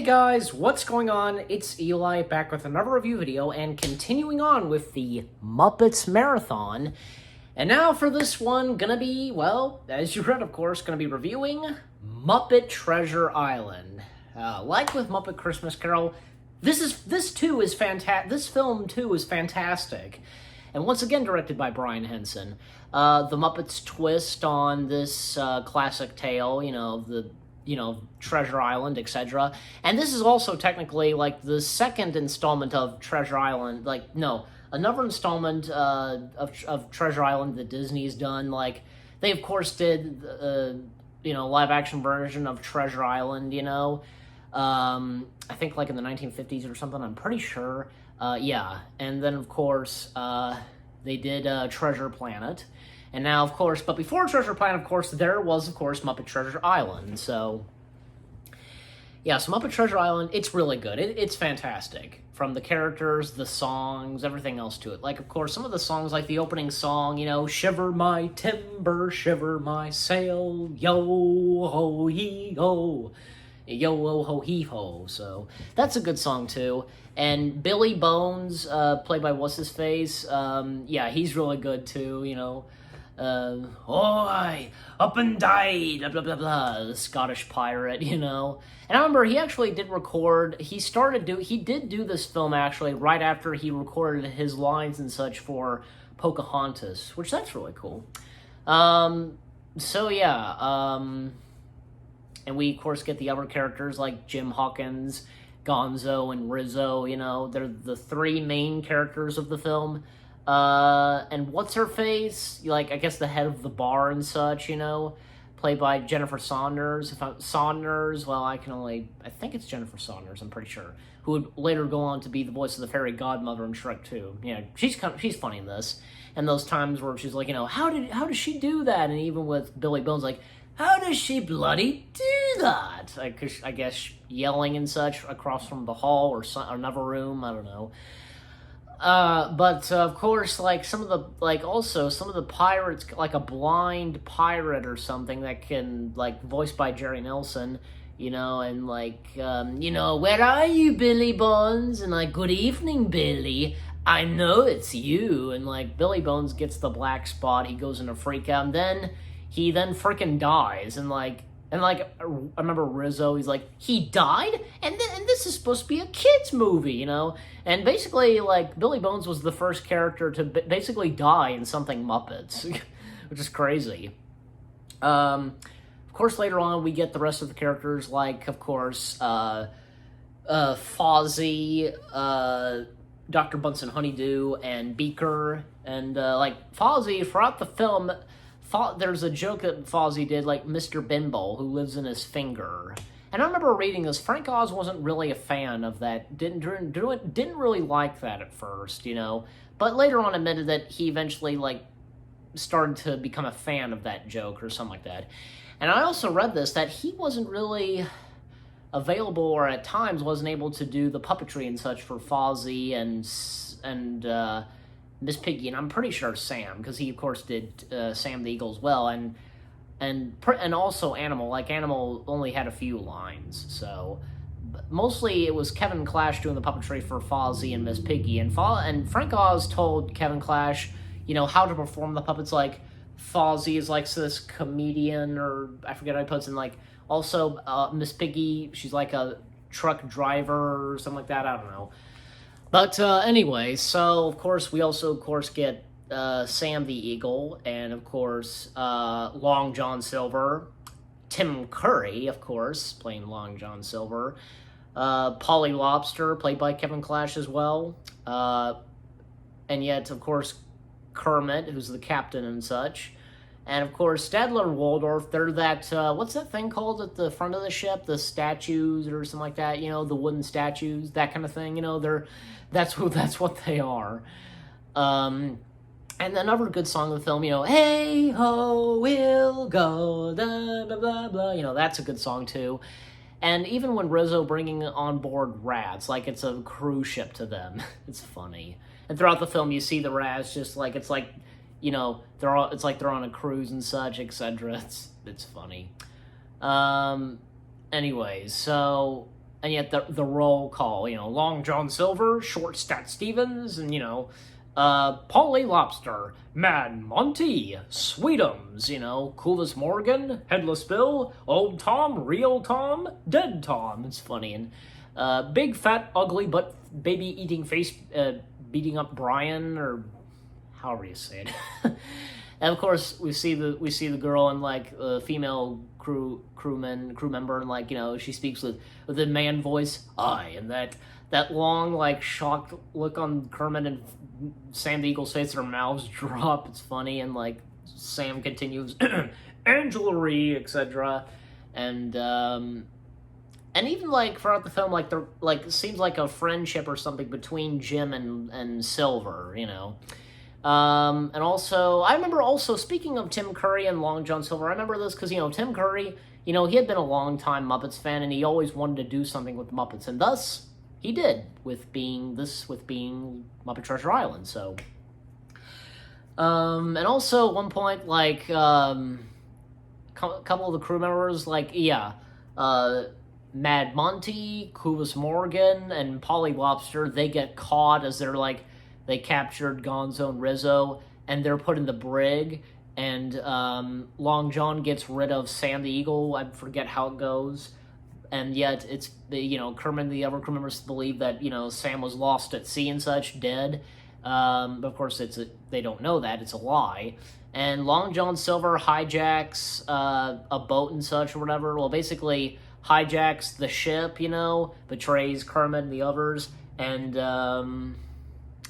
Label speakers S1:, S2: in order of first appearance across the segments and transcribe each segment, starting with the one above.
S1: guys, what's going on? It's Eli back with another review video and continuing on with the Muppets Marathon. And now for this one, gonna be, well, as you read, of course, gonna be reviewing Muppet Treasure Island. Like with Muppet Christmas Carol, this film too is fantastic. And once again directed by Brian Henson. The Muppets twist on this classic tale, Treasure Island, etc. And this is also technically like the second installment of Treasure Island. Another installment of Treasure Island that Disney's done. Like, they of course did, live action version of Treasure Island. I think like in the 1950s or something. I'm pretty sure. Yeah, and then of course they did Treasure Planet. And now, of course, but before Treasure Planet, of course, there was, of course, Muppet Treasure Island. So, yeah, so Muppet Treasure Island, it's really good. It's fantastic. From the characters, the songs, everything else to it. Like, of course, some of the songs, like the opening song, shiver my timber, shiver my sail, yo-ho-hee-ho, yo-ho-ho-hee-ho. So, that's a good song, too. And Billy Bones, played by What's-His-Face, yeah, he's really good, too, Oi, up and died, blah, blah, blah, blah, the Scottish pirate, And I remember he actually did record, he did do this film, actually, right after he recorded his lines and such for Pocahontas, which that's really cool. And we, of course, get the other characters like Jim Hawkins, Gonzo, and Rizzo, they're the three main characters of the film. And what's-her-face, I guess the head of the bar and such, played by Jennifer Saunders. I think it's Jennifer Saunders, I'm pretty sure, who would later go on to be the voice of the fairy godmother in Shrek 2. She's funny in this. And those times where she's like, how does she do that? And even with Billy Bones, like, how does she bloody do that? I guess yelling and such across from the hall or another room, I don't know. But of course, some of the pirates, like a blind pirate or something that can, voiced by Jerry Nelson, and where are you, Billy Bones? And good evening, Billy. I know it's you. And Billy Bones gets the black spot, he goes into freak out, and then he freaking dies, and I remember Rizzo, he's like, he died? And this is supposed to be a kid's movie, And basically, Billy Bones was the first character to basically die in something Muppets, which is crazy. Of course, later on, we get the rest of the characters, of course, Fozzie, Dr. Bunsen Honeydew, and Beaker, and, Fozzie, throughout the film, there's a joke that Fozzie did, Mr. Bimbo, who lives in his finger. And I remember reading this. Frank Oz wasn't really a fan of that. Didn't really like that at first, But later on admitted that he eventually, started to become a fan of that joke or something like that. And I also read this, that he wasn't really available, or at times wasn't able to do the puppetry and such for Fozzie and Miss Piggy, and I'm pretty sure Sam, because he, of course, did Sam the Eagle as well, and also Animal. Animal only had a few lines, so mostly it was Kevin Clash doing the puppetry for Fozzie and Miss Piggy, and Frank Oz told Kevin Clash, how to perform the puppets. Fozzie is this comedian, or I forget how he puts it, also Miss Piggy, she's a truck driver or something like that, I don't know. But anyway, so of course we also get Sam the Eagle, and of course Long John Silver, Tim Curry, of course, playing Long John Silver, Polly Lobster, played by Kevin Clash as well, and yet of course Kermit, who's the captain and such, and of course Statler Waldorf. They're that what's that thing called at the front of the ship? The statues or something like that. The wooden statues, that kind of thing. That's what they are. And another good song of the film, hey ho, we'll go, da, blah, blah, blah. That's a good song too. And even when Rizzo bringing on board rats, it's a cruise ship to them, it's funny. And throughout the film, you see the rats just they're on a cruise and such, etc. It's funny. Anyways, so the roll call, Long John Silver, Short Stat Stevens, and Polly Lobster, Mad Monty, Sweetums, Coolest Morgan, Headless Bill, Old Tom, Real Tom, Dead Tom. It's funny. And Big Fat Ugly but Baby Eating Face beating up Brian, or however you say it. And of course, we see the girl and female crew member, and she speaks with a man voice. And that long shocked look on Kermit and Sam the Eagle's face, their mouths drop. It's funny, and Sam continues, Angela, etc. And even throughout the film, it seems like a friendship or something between Jim and Silver, And also, I remember speaking of Tim Curry and Long John Silver, I remember this because, Tim Curry, he had been a long-time Muppets fan, and he always wanted to do something with Muppets, and thus, he did, with being Muppet Treasure Island, so. And also, at one point, a couple of the crew members, Mad Monty, Clueless Morgan, and Polly Lobster, they get caught as they captured Gonzo and Rizzo, and they're put in the brig, and Long John gets rid of Sam the Eagle. I forget how it goes, and yet it's, Kermit and the other crew members believe that, Sam was lost at sea and such, dead. But of course, they don't know that. It's a lie. And Long John Silver hijacks a boat and such or whatever. Well, basically hijacks the ship, betrays Kermit and the others, and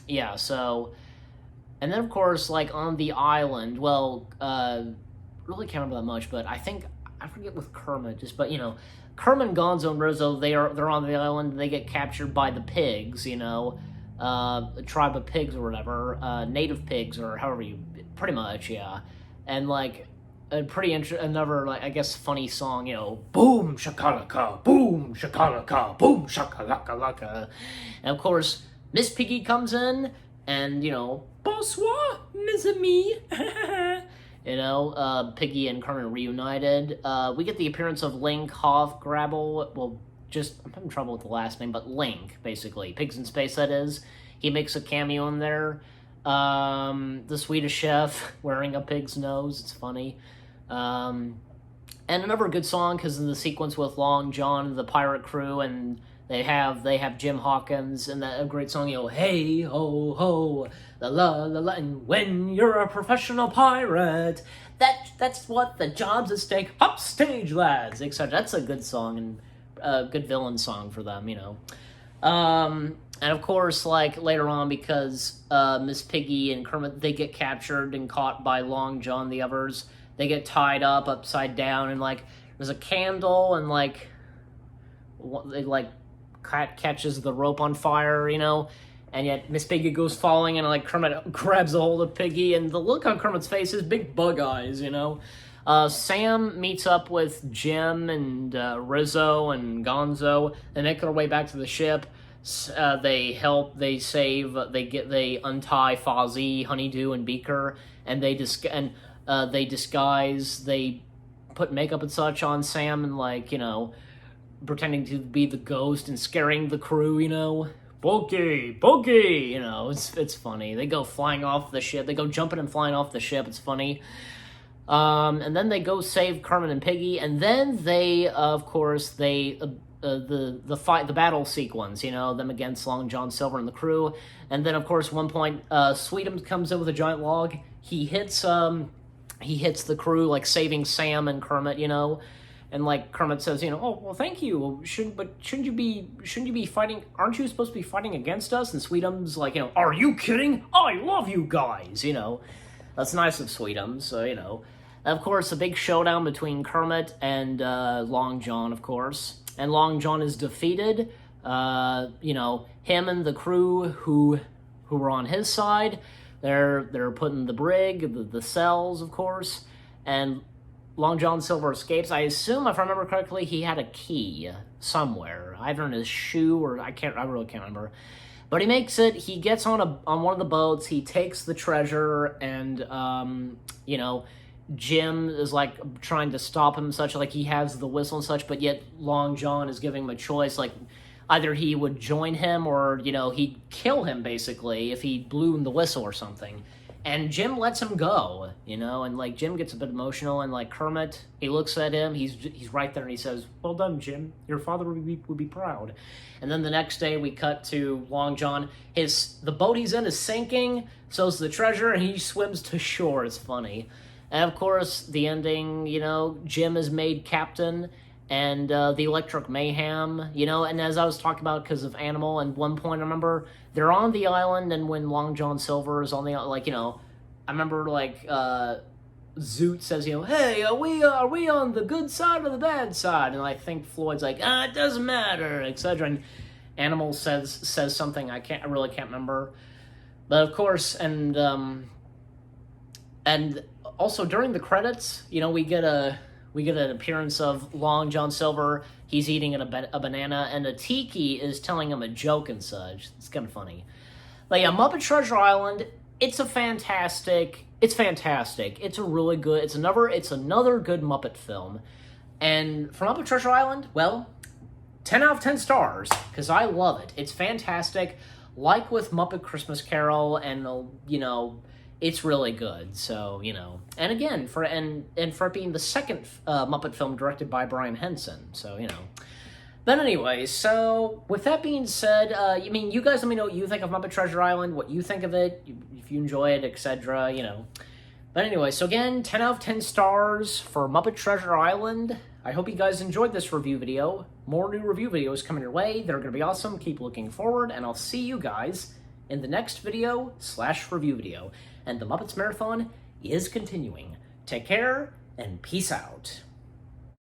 S1: yeah, so, and then of course, on the island, really can't remember that much, but I forget with Kermit, Kermit and Gonzo and Rizzo, they're on the island, and they get captured by the pigs, a tribe of pigs or whatever, native pigs or however pretty much, yeah, and a pretty another I guess funny song, boom shakalaka, boom shakalaka, boom shakalaka, and of course Miss Piggy comes in, and bonsoir, mes amis. Piggy and Kermit reunited. We get the appearance of Link Hofgrabble. Well, I'm having trouble with the last name, but Link, basically. Pigs in Space, that is. He makes a cameo in there. The Swedish chef wearing a pig's nose. It's funny. And another good song, because in the sequence with Long John and the pirate crew, and they have Jim Hawkins, and a great song, hey, ho, ho, la, la, la, la, and when you're a professional pirate, that's what the job's at stake, upstage, lads, etc. That's a good song, and a good villain song for them, And of course, later on, because Miss Piggy and Kermit, they get captured and caught by Long John, the others, they get tied up upside down, and, there's a candle, and, they, catches the rope on fire, and yet Miss Piggy goes falling, and Kermit grabs a hold of Piggy, and the look on Kermit's face is big bug eyes, Sam meets up with Jim and Rizzo and Gonzo. They make their way back to the ship. They untie Fozzie, Honeydew, and Beaker, and they disguise, they put makeup and such on Sam, and pretending to be the ghost and scaring the crew, Boogie, it's funny. They go flying off the ship. They go jumping and flying off the ship. It's funny. And then they go save Kermit and Piggy, and then they, of course, the battle sequence, them against Long John Silver and the crew, and then, of course, one point, Sweetums comes in with a giant log. He hits the crew, saving Sam and Kermit, and Kermit says, oh, well, thank you. Shouldn't you be fighting? Aren't you supposed to be fighting against us? And Sweetums, are you kidding? I love you guys. That's nice of Sweetums. So and of course, a big showdown between Kermit and Long John, of course, and Long John is defeated. Him and the crew who were on his side, they're put in the brig, the cells, of course, and Long John Silver escapes. I assume, if I remember correctly, he had a key somewhere, either in his shoe or I really can't remember. But he makes it. He gets on one of the boats. He takes the treasure, and Jim is like trying to stop him and such, like he has the whistle and such, but yet Long John is giving him a choice, like either he would join him or, he'd kill him basically if he blew the whistle or something. And Jim lets him go, and like Jim gets a bit emotional, and like Kermit, he looks at him, he's right there, and he says, "Well done, Jim. Your father would be proud." And then the next day we cut to Long John. The boat he's in is sinking, so's the treasure, and he swims to shore. It's funny. And of course, the ending, Jim is made captain, and the Electric Mayhem, and as I was talking about because of Animal, and one point I remember they're on the island, and when Long John Silver is on the, I remember, Zoot says, "Hey, are we on the good side or the bad side?" And I think Floyd's like, "It doesn't matter," etc. And Animal says something I really can't remember. But of course, and also during the credits, we get an appearance of Long John Silver. He's eating a banana, and a Tiki is telling him a joke and such. It's kind of funny. Like, Muppet Treasure Island, it's fantastic. It's a really good, it's another good Muppet film. And for Muppet Treasure Island, well, 10 out of 10 stars, because I love it. It's fantastic. Like with Muppet Christmas Carol, and, it's really good. So, and again, for it being the second Muppet film directed by Brian Henson. So, But anyway, so with that being said, you guys let me know what you think of Muppet Treasure Island, what you think of it, if you enjoy it, etc., But anyway, so again, 10 out of 10 stars for Muppet Treasure Island. I hope you guys enjoyed this review video. More new review videos coming your way. They're going to be awesome. Keep looking forward, and I'll see you guys in the next video/review video. And the Muppets Marathon is continuing. Take care, and peace out.